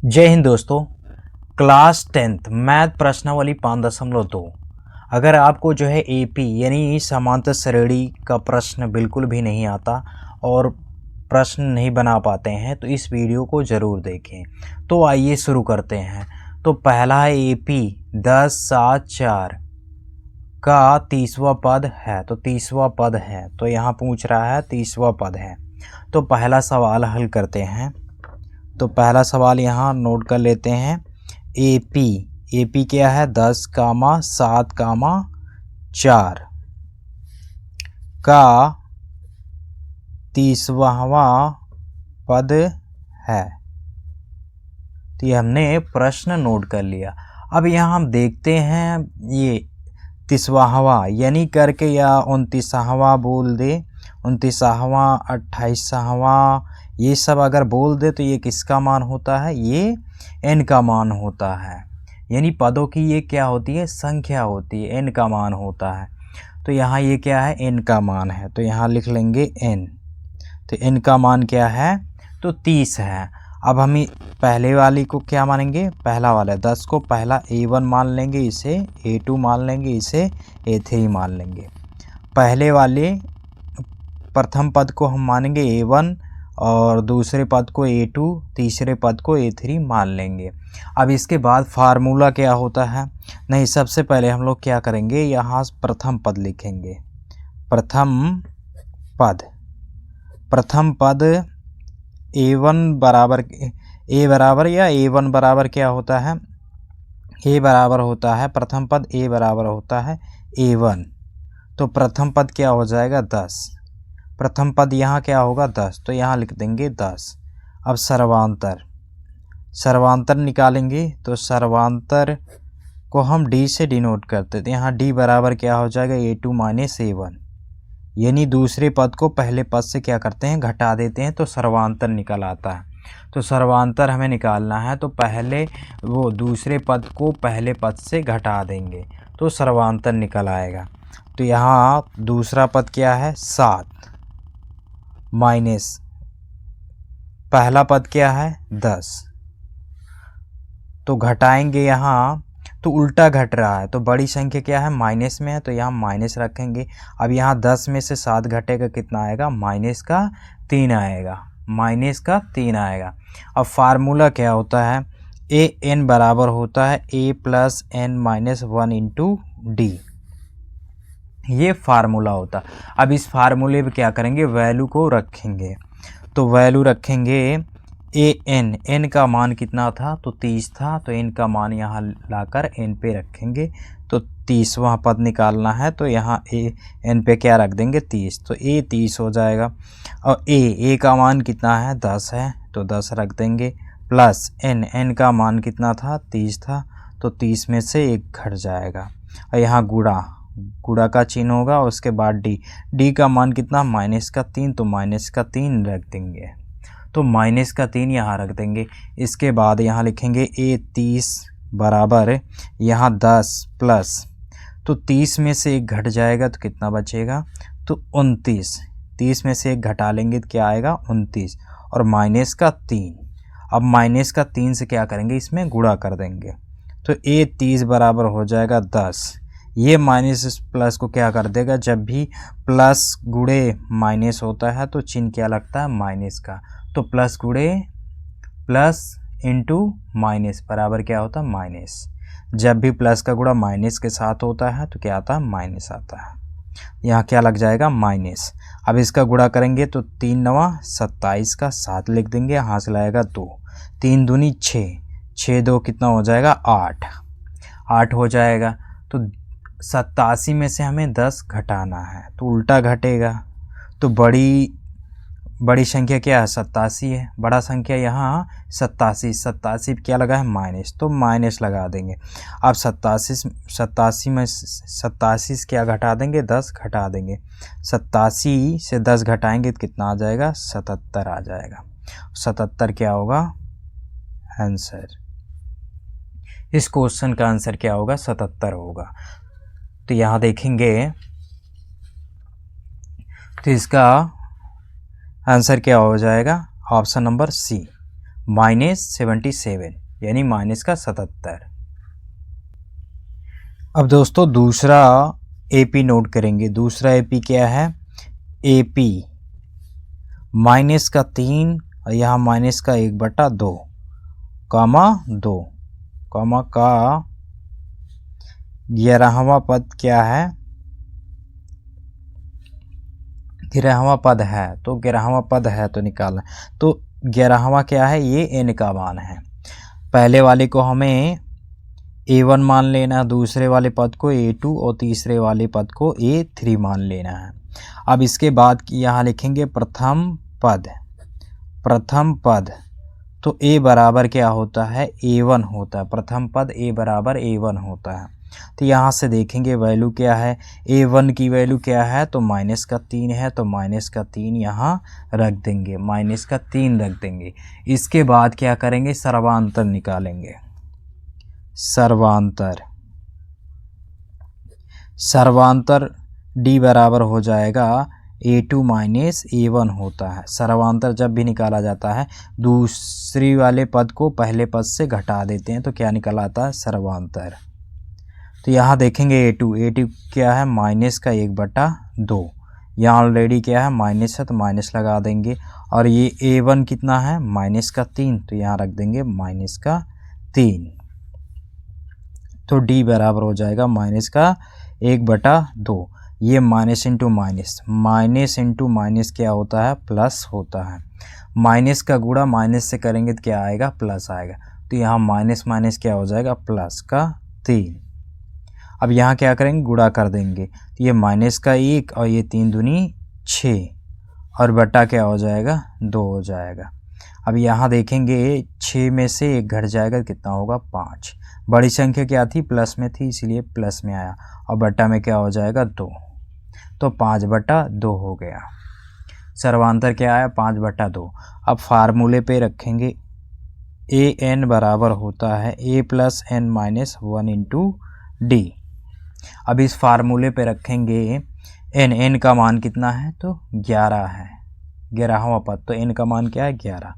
जय हिंद दोस्तों। Class 10th math प्रश्नावली 5.2। अगर आपको जो है एपी यानी समांतर श्रेणी का प्रश्न बिल्कुल भी नहीं आता और प्रश्न नहीं बना पाते हैं तो इस वीडियो को ज़रूर देखें। तो आइए शुरू करते हैं। तो पहला है एपी 10, 7, 4 का 30वां पद है। तो 30वां पद है तो यहाँ पूछ रहा है 30वां पद है। तो पहला सवाल हल करते हैं। तो पहला सवाल यहाँ नोट कर लेते हैं। एपी क्या है 10, 7, 4 का 30वां पद है। तो ये हमने प्रश्न नोट कर लिया। अब यहाँ हम देखते हैं ये 30वां यानी करके या 29वां बोल दे, 29वां, 28वां, ये सब अगर बोल दे तो ये किसका मान होता है? ये n का मान होता है। यानी पदों की ये क्या होती है? संख्या होती है, n का मान होता है। तो यहाँ ये क्या है? n का मान है। तो यहाँ लिख लेंगे n। तो n का मान क्या है? तो 30 है। अब हम पहले वाली को क्या मानेंगे? पहला वाला 10 को पहला a1 मान लेंगे, इसे a2 मान लेंगे, इसे a3 मान लेंगे। पहले वाले प्रथम पद को हम मानेंगे a1 और दूसरे पद को a2, तीसरे पद को a3 मान लेंगे। अब इसके बाद फार्मूला क्या होता है? नहीं, सबसे पहले हम लोग क्या करेंगे? यहाँ प्रथम पद लिखेंगे। प्रथम पद a1 बराबर या a1 बराबर क्या होता है? a बराबर होता है, प्रथम पद a बराबर होता है a1। तो प्रथम पद क्या हो जाएगा? 10। प्रथम पद यहाँ क्या होगा? 10। तो यहाँ लिख देंगे 10। अब सर्वांतर निकालेंगे। तो सर्वांतर को हम d से डिनोट करते थे। यहाँ d बराबर क्या हो जाएगा? a2 minus a1। यानी दूसरे पद को पहले पद से क्या करते हैं? घटा देते हैं, तो सर्वांतर निकल आता है। तो सर्वांतर हमें निकालना है तो पहले वो दूसरे पद को पहले पद से घटा देंगे तो सर्वांतर निकल आएगा। तो यहाँ दूसरा पद क्या है? 7 माइनस पहला पद क्या है? 10। तो घटाएंगे यहाँ तो उल्टा घट रहा है, तो बड़ी संख्या क्या है? माइनस में है, तो यहाँ माइनस रखेंगे। अब यहाँ 10 में से 7 घटेगा, कितना आएगा? माइनस का 3 आएगा। अब फार्मूला क्या होता है? ए एन बराबर होता है a plus n minus 1 into d. ये फार्मूला होता। अब इस फार्मूले पे क्या करेंगे? वैल्यू को रखेंगे। तो वैल्यू रखेंगे एन का मान कितना था? तो 30 था। तो एन का मान यहाँ लाकर एन पे रखेंगे। तो 30वां पद निकालना है तो यहाँ एन पे क्या रख देंगे? 30। तो ए 30 हो जाएगा। और ए का मान कितना है? 10 है, तो 10 रख देंगे। प्लस एन का मान कितना था? 30 था। तो 30 में से 1 घट जाएगा और यहाँ गुणा का चिन्ह होगा। उसके बाद डी का मान कितना? माइनस का 3। तो माइनस का 3 रख देंगे। तो माइनस का 3 यहाँ रख देंगे। इसके बाद यहाँ लिखेंगे a 30 बराबर यहाँ 10 प्लस, तो 30 में से 1 घट जाएगा तो कितना बचेगा? तो 29। 30 में से 1 घटा लेंगे तो क्या आएगा? 29 और माइनस का 3। अब माइनस का 3 से क्या करेंगे? इसमें गुणा कर देंगे। तो a 30 बराबर हो जाएगा 10। ये माइनस प्लस को क्या कर देगा? जब भी प्लस गुणे माइनस होता है तो चिन्ह क्या लगता है? माइनस का। तो प्लस गुणे प्लस इंटू माइनस बराबर क्या होता है? माइनस। जब भी प्लस का गुणा माइनस के साथ होता है तो क्या आता है? माइनस आता है। यहाँ क्या लग जाएगा? माइनस। अब इसका गुणा करेंगे तो 3 9 27 का 7 लिख देंगे, यहाँ से लाएगा 2। 3 दूनी 6, 6 2 कितना हो जाएगा? 8 हो जाएगा। तो 87 में से हमें 10 घटाना है तो उल्टा घटेगा। तो बड़ी संख्या क्या है? 87 है। बड़ा संख्या यहाँ 87 क्या लगा है? माइनस, तो माइनस लगा देंगे। अब 87 में 87 क्या घटा देंगे? 10 घटा देंगे। 87 से 10 घटाएंगे तो कितना आ जाएगा? 77 आ जाएगा। 77 क्या होगा? आंसर। इस क्वेश्चन का आंसर क्या होगा? 77 होगा। तो यहाँ देखेंगे तो इसका आंसर क्या हो जाएगा? Option number C. -77 यानी माइनस का 77। अब दोस्तों दूसरा AP नोट करेंगे। दूसरा AP क्या है? AP माइनस का 3 और यहाँ माइनस का 1/2 कामा 2 कामा का 11वां पद क्या है? 11वां पद है, तो 11वां पद है तो निकालना। तो 11वां क्या है? ये n का मान है। पहले वाले को हमें A1 मान लेना, दूसरे वाले पद को A2 और तीसरे वाले पद को A3 मान लेना है। अब इसके बाद यहाँ लिखेंगे प्रथम पद। प्रथम पद तो A बराबर क्या होता है? A1 होता है। प्रथम पद A बराबर A1 होता है। तो यहाँ से देखेंगे वैल्यू क्या है? A1 की वैल्यू क्या है? तो -3 है, तो -3 यहाँ रख देंगे, -3 रख देंगे। इसके बाद क्या करेंगे? सर्वांतर निकालेंगे। सर्वांतर D बराबर हो जाएगा A2 - A1 होता है। सर्वांतर जब भी निकाला जाता है दूसरी वाले पद को पहले पद से घटा देते हैं तो क्या निकल आता है? सर्वांतर। तो यहाँ देखेंगे A2 क्या है? माइनस का 1/2। यहाँ ऑलरेडी क्या है? माइनस है तो माइनस लगा देंगे। और ये A1 कितना है? -3, तो यहाँ रख देंगे -3। तो D बराबर हो जाएगा -1/2। ये माइनस इंटू माइनस क्या होता है? प्लस होता है। माइनस का गुणा माइनस से करेंगे तो क्या आएगा? प्लस आएगा। तो यहाँ माइनस क्या हो जाएगा? प्लस का 3। अब यहाँ क्या करेंगे? गुणा कर देंगे। तो ये -1 और ये 3 दूनी 6 और बटा क्या हो जाएगा? 2 हो जाएगा। अब यहाँ देखेंगे 6 में से 1 घट जाएगा, कितना होगा? 5। बड़ी संख्या क्या थी? प्लस में थी, इसलिए प्लस में आया। और बटा में क्या हो जाएगा? 2। तो 5/2 हो गया। सर्वांतर क्या आया? 5/2। अब फार्मूले पे रखेंगे। an बराबर होता है A + n - 1 × D। अब इस फार्मूले पे रखेंगे n का मान कितना है? तो 11 है। 11वां पद, तो n का मान क्या है? 11।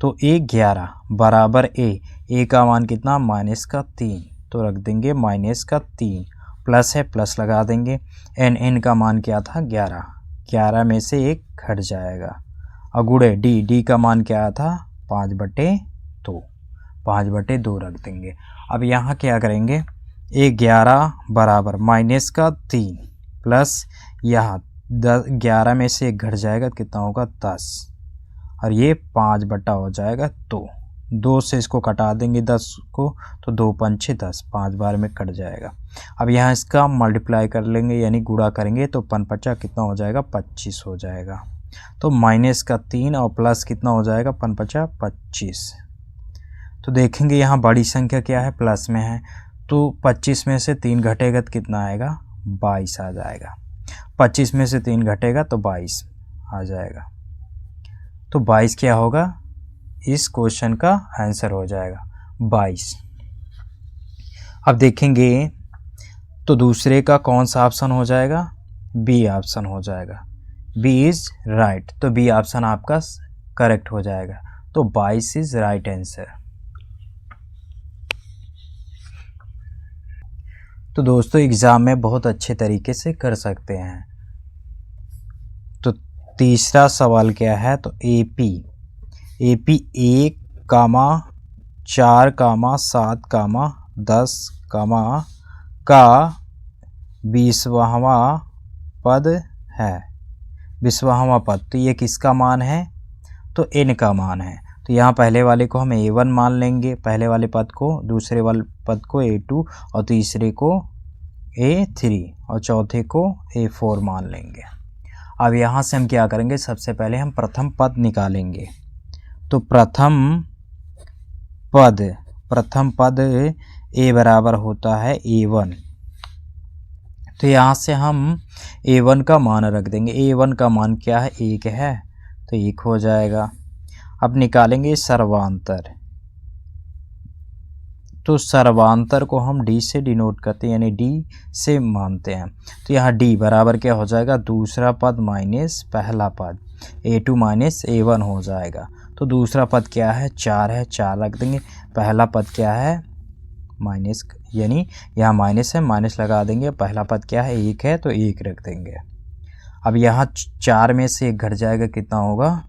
तो A11 बराबर A का मान कितना? -3, तो रख देंगे -3। प्लस है, प्लस लगा देंगे। n का मान क्या था? 11। 11 में से 1 घट जाएगा। और गुणे D का मान क्या था? 5/2। 5/2 रख देंगे। अब यहाँ क्या करेंगे? A11 बराबर -3 प्लस यहाँ 11 में से 1 घट जाएगा, कितना होगा? 10। और ये 5/2 हो जाएगा। तो 2 से इसको कटा देंगे 10 को, तो 2 × 5 = 10, 5 बार में कट जाएगा। अब यहाँ इसका मल्टीप्लाई कर लेंगे यानी गुणा करेंगे तो 5×5 कितना हो जाएगा? 25 हो जाएगा। तो -3 और प्लस कितना हो जाएगा? 5×5 = 25। तो देखेंगे यहाँ बड़ी संख्या क्या है? प्लस में है, तो 25 में से 3 घटेगा तो कितना आएगा? 22 आ जाएगा। 25 में से 3 घटेगा तो 22 आ जाएगा। तो 22 क्या होगा? इस क्वेश्चन का आंसर हो जाएगा 22। अब देखेंगे तो दूसरे का कौन सा ऑप्शन हो जाएगा? बी ऑप्शन हो जाएगा। बी इज राइट, तो बी ऑप्शन आपका करेक्ट हो जाएगा। तो 22 इज राइट आंसर। तो दोस्तों एग्ज़ाम में बहुत अच्छे तरीके से कर सकते हैं। तो तीसरा सवाल क्या है? तो AP 1, 4, 7, 10 का 20वां पद है। 20वां पद, तो ये किसका मान है? तो n का मान है। तो यहाँ पहले वाले को हम A1 मान लेंगे, पहले वाले पद को, दूसरे वाले पद को A2 और तीसरे को A3 और चौथे को A4 मान लेंगे। अब यहाँ से हम क्या करेंगे? सबसे पहले हम प्रथम पद निकालेंगे। तो प्रथम पद A बराबर होता है A1। तो यहाँ से हम A1 का मान रख देंगे। A1 का मान क्या है? 1 है, तो 1 हो जाएगा। अब निकालेंगे सर्वांतर। तो सर्वांतर को हम D से डिनोट करते हैं, यानी D से मानते हैं। तो यहाँ D बराबर क्या हो जाएगा? दूसरा पद माइनस पहला पद, A2 - A1 हो जाएगा। तो दूसरा पद क्या है, 4 है, 4 रख देंगे। पहला पद क्या है, माइनस, यानी यहाँ माइनस है, माइनस लगा देंगे। पहला पद क्या है, 1 है, तो 1 रख देंगे। अब यहाँ 4 में से 1 घट जाएगा, कितना होगा,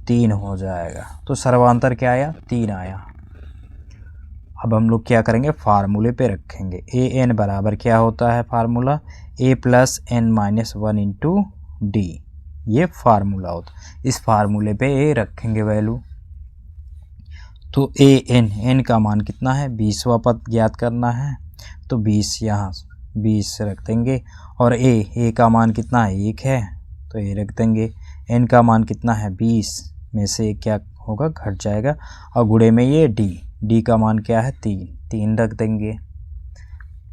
3 हो जाएगा। तो सर्वांतर क्या आया, 3 आया। अब हम लोग क्या करेंगे, फार्मूले पे रखेंगे। ए एन बराबर क्या होता है formula, a plus n minus 1 into d, ये फार्मूला होता है। इस फार्मूले पे ए रखेंगे वैल्यू। तो ए एन का मान कितना है, 20वां पद ज्ञात करना है, तो 20 यहाँ 20 रख देंगे। और ए का मान कितना है, 1 है, तो ए रख देंगे। एन का मान कितना है, 20 में से क्या होगा, घट जाएगा। और गुणे में ये डी का मान क्या है, 3 रख देंगे।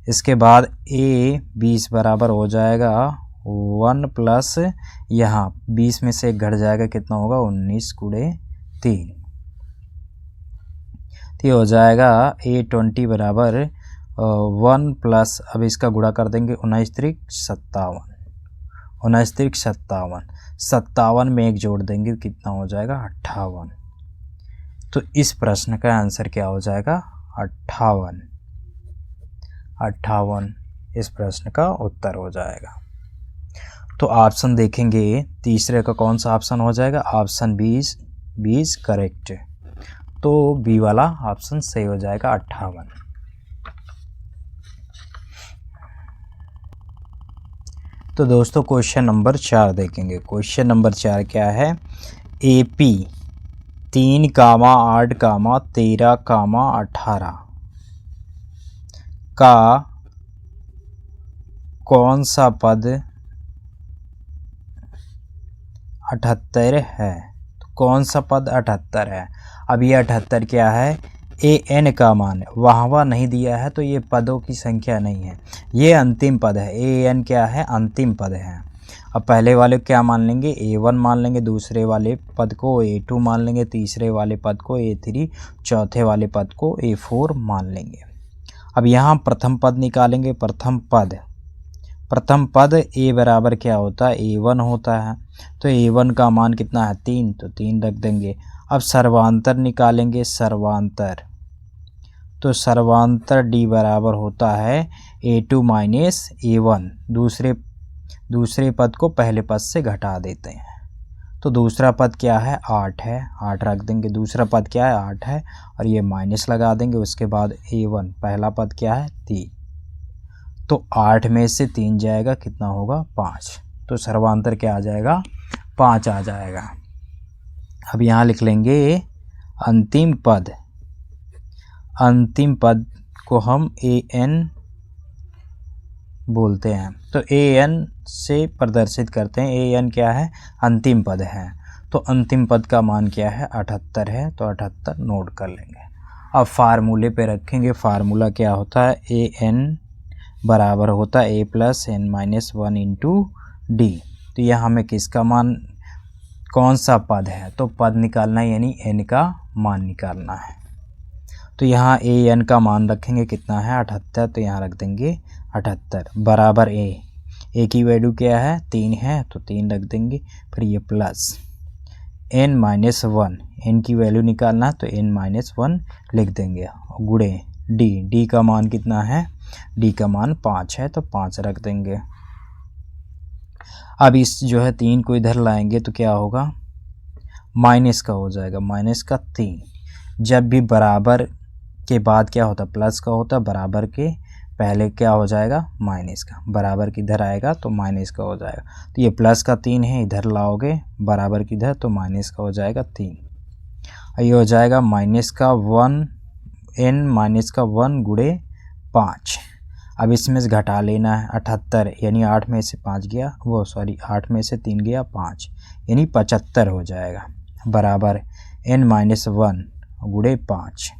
इसके बाद ए 20 बराबर हो जाएगा 1 प्लस यहाँ 20 में से 1 घट जाएगा, कितना होगा, 19 गुणे 3, तो ये हो जाएगा A20 बराबर 1 प्लस, अब इसका गुणा कर देंगे, 19 त्रिक 57, 19 त्रिक 57, 57 में 1 जोड़ देंगे, कितना हो जाएगा, 58। तो इस प्रश्न का आंसर क्या हो जाएगा, 58, 58 इस प्रश्न का उत्तर हो जाएगा। तो ऑप्शन देखेंगे, तीसरे का कौन सा ऑप्शन हो जाएगा, ऑप्शन 20 करेक्ट, तो बी वाला ऑप्शन सही हो जाएगा, 58। तो दोस्तों क्वेश्चन नंबर 4 देखेंगे। क्वेश्चन नंबर 4 क्या है, AP 3, 8, 13, 18 का कौन सा पद 78 है, तो कौन सा पद 78 है। अब ये 78 क्या है, एन का मान है, वहाँ नहीं दिया है, तो ये पदों की संख्या नहीं है, ये अंतिम पद है। एन क्या है, अंतिम पद है। अब पहले वाले क्या मान लेंगे, A1 मान लेंगे, दूसरे वाले पद को A2 मान लेंगे, तीसरे वाले पद को A3, चौथे वाले पद को A4 मान लेंगे। अब यहाँ प्रथम पद निकालेंगे। प्रथम पद ए बराबर क्या होता है, A1 होता है, तो A1 का मान कितना है, 3, तो 3 रख देंगे। अब सर्वांतर निकालेंगे, तो सर्वांतर D बराबर होता है A2 माइनस A1, दूसरे पद को पहले पद से घटा देते हैं। तो दूसरा पद क्या है, 8 है, 8 रख देंगे। दूसरा पद क्या है, 8 है, और ये माइनस लगा देंगे। उसके बाद A1, पहला पद क्या है, 3, तो 8 में से 3 जाएगा, कितना होगा, 5, तो सर्वांतर क्या आ जाएगा, 5 आ जाएगा। अब यहाँ लिख लेंगे अंतिम पद को हम AN बोलते हैं, तो AN से प्रदर्शित करते हैं। AN क्या है, अंतिम पद है, तो अंतिम पद का मान क्या है, 78 है, तो 78 नोट कर लेंगे। अब फार्मूले पे रखेंगे। फार्मूला क्या होता है, AN बराबर होता है A plus n minus 1 into d. तो यहाँ हमें किसका मान, कौन सा पद है, तो पद निकालना है, यानी n का मान निकालना है। तो यहाँ AN का मान रखेंगे, कितना है, 78, तो यहाँ रख देंगे 78 बराबर A की वैल्यू क्या है, 3 है, तो 3 रख देंगे। फिर ये प्लस n माइनस 1, n की वैल्यू निकालना है, तो n माइनस 1 लिख देंगे, गुणे D का मान कितना है, D का मान 5 है, तो 5 रख देंगे। अब इस जो है 3 को इधर लाएंगे, तो क्या होगा, माइनस का हो जाएगा, माइनस का 3। जब भी बराबर के बाद क्या होता है, प्लस का होता है, बराबर के पहले क्या हो जाएगा, माइनस का, बराबर की इधर आएगा तो माइनस का हो जाएगा। तो ये प्लस का 3 है, इधर लाओगे बराबर की इधर, तो माइनस का हो जाएगा 3। ये हो जाएगा माइनस का 1, n माइनस का 1 गुणे 5। अब इसमें से घटा लेना है 78, यानी 8 में से 5 गया, 8 में से 3 गया 5, यानी 75 हो जाएगा, बराबर n माइनस 1 गुणे 5।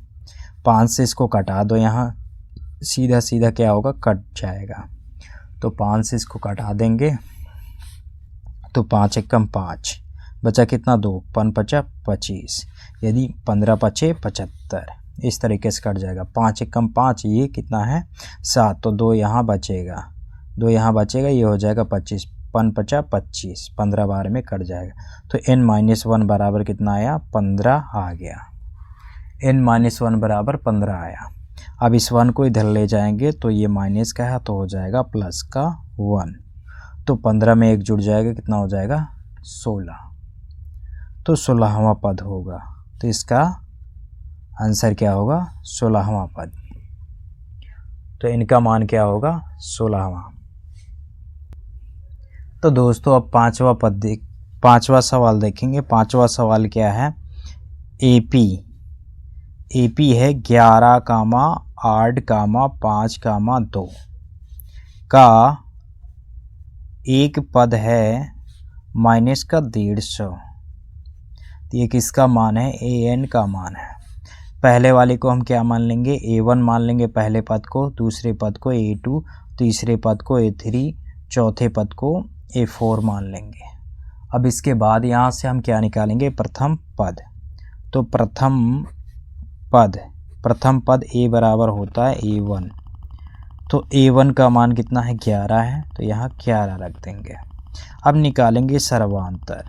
5 से इसको कटा दो, यहाँ सीधा सीधा क्या होगा, कट जाएगा। तो 5 से इसको कटा देंगे, तो 5 एकम 5, बचा कितना, 2, 5 5 25, यदि 15 5 75, इस तरीके से कट जाएगा। 5 एकम 5, ये कितना है, 7, तो 2 यहाँ बचेगा, ये हो जाएगा 25, 5 × 25, 15 बार में कट जाएगा। तो n-1 बराबर कितना आया? 15 आ गया। n-1 बराबर 15 आया। अब इस 1 को इधर ले जाएंगे तो ये माइनस का है तो हो जाएगा प्लस का 1। तो 15 में 1 जुड़ जाएगा, कितना हो जाएगा? 16। तो 16वां पद होगा। तो इसका आंसर क्या होगा? 16वां पद। तो इनका मान क्या होगा? 16वां। तो दोस्तों अब पांचवा सवाल देखेंगे। पांचवा सवाल क्या है? एपी है 11, 8, 5, 2 का एक पद है माइनस का 150। ये किसका मान है? an का मान है। पहले वाले को हम क्या मान लेंगे? a1 मान लेंगे पहले पद को, दूसरे पद को a2, तीसरे पद को a3, चौथे पद को a4 मान लेंगे। अब इसके बाद यहाँ से हम क्या निकालेंगे? प्रथम पद। तो प्रथम पद a बराबर होता है a1। तो a1 का मान कितना है? 11 है। तो यहाँ 11 रख देंगे। अब निकालेंगे सर्वांतर।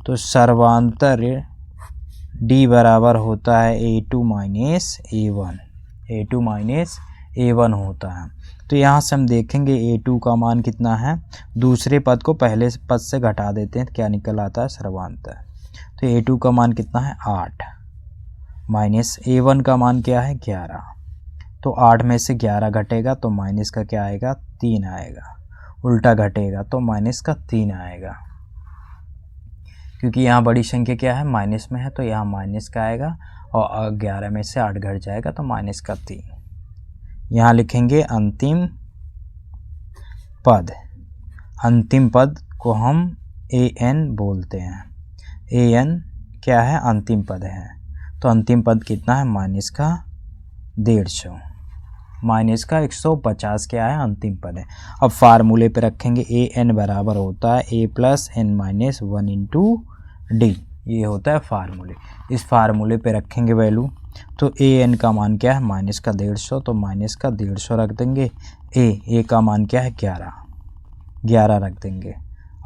तो सर्वांतर d बराबर होता है a2 माइनस a1 होता है। तो यहाँ से हम देखेंगे a2 का मान कितना है? दूसरे पद को पहले पद से घटा देते हैं, क्या निकल आता है? सर्वांतर। तो a2 का मान कितना है? 8 माइनस a1 का मान क्या है? 11। तो 8 में से 11 घटेगा तो माइनस का क्या आएगा? 3 आएगा। उल्टा घटेगा तो माइनस का 3 आएगा, क्योंकि यहाँ बड़ी संख्या क्या है? माइनस में है, तो यहाँ माइनस का आएगा। और 11 में से 8 घट जाएगा तो माइनस का 3। यहाँ लिखेंगे अंतिम पद। अंतिम पद को हम an बोलते हैं। an क्या है? अंतिम पद है। तो अंतिम पद कितना है? माइनस का 150। माइनस का 150 क्या है? अंतिम पद है। अब फार्मूले पे रखेंगे। an बराबर होता है a + n-1 × d। ये होता है फार्मूले। इस फार्मूले पे रखेंगे वैल्यू। तो an का मान क्या है? माइनस का 150। तो माइनस का 150 रख देंगे। a का मान क्या है? 11 रख देंगे।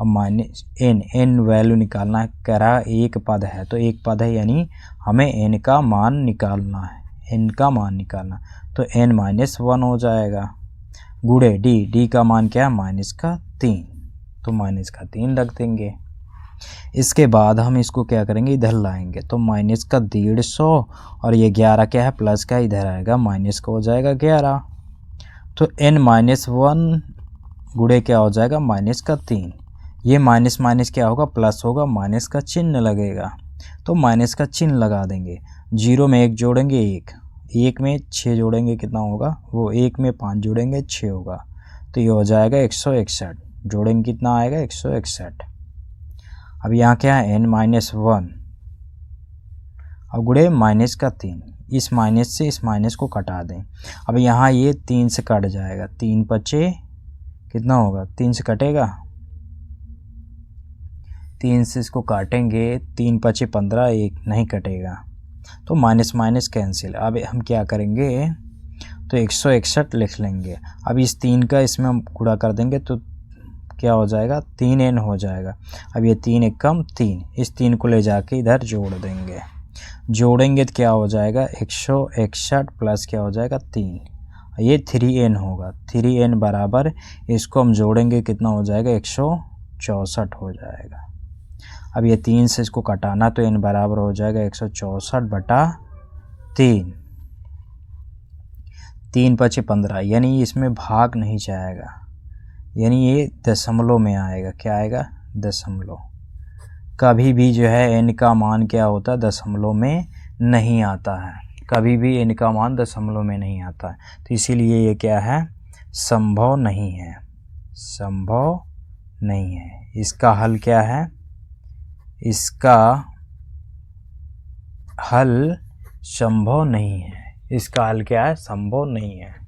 अब माइनस n वैल्यू निकालना है। कह रहा एक पद है, तो एक पद है यानी हमें n का मान निकालना है। n का मान निकालना, तो n-1 हो जाएगा गुणे d का मान क्या है? माइनस का 3। तो माइनस का 3 रख देंगे। इसके बाद हम इसको क्या करेंगे? इधर लाएंगे। तो माइनस का 150 और ये 11 क्या है? प्लस का, इधर आएगा माइनस का हो जाएगा 11। तो n-1 गुणे क्या हो जाएगा? माइनस का 3। ये माइनस माइनस क्या होगा? प्लस होगा। माइनस का चिन्ह लगेगा, तो माइनस का चिन्ह लगा देंगे। 0 में 1 जोड़ेंगे 1 में 6 जोड़ेंगे, कितना होगा? वो 1 में 5 जोड़ेंगे 6 होगा। तो ये हो जाएगा 161। जोड़ेंगे कितना आएगा? 161। अब यहाँ क्या है? n-1 अब गुणे माइनस का 3। इस माइनस से इस माइनस को कटा दें। अब यहाँ ये 3 से कट जाएगा। 3 बचे कितना होगा? 3 से कटेगा, 3 से इसको काटेंगे। 3 बचे 15, 1 नहीं कटेगा, तो माइनस माइनस कैंसिल। अब हम क्या करेंगे? तो 161 लिख लेंगे। अब इस 3 का इसमें हम गुणा कर देंगे तो क्या हो जाएगा? 3n हो जाएगा। अब ये 3 एक कम 3, इस 3 को ले जाके इधर जोड़ देंगे। जोड़ेंगे तो क्या हो जाएगा? 161 प्लस क्या हो जाएगा? 3। ये 3n होगा। 3n बराबर इसको हम जोड़ेंगे, कितना हो जाएगा? 164 हो जाएगा। अब ये 3 से इसको कटाना, तो n बराबर हो जाएगा 164/3। 3 बचे 15, यानी इसमें भाग नहीं जाएगा, यानी ये दशमलव में आएगा। क्या आएगा? दशमलव। कभी भी जो है n का मान क्या होता है? दशमलव में नहीं आता है। कभी भी n का मान दशमलव में नहीं आता है। तो इसीलिए ये क्या है? संभव नहीं है। संभव नहीं है। इसका हल क्या है? इसका हल संभव नहीं है। इसका हल क्या है? संभव नहीं है।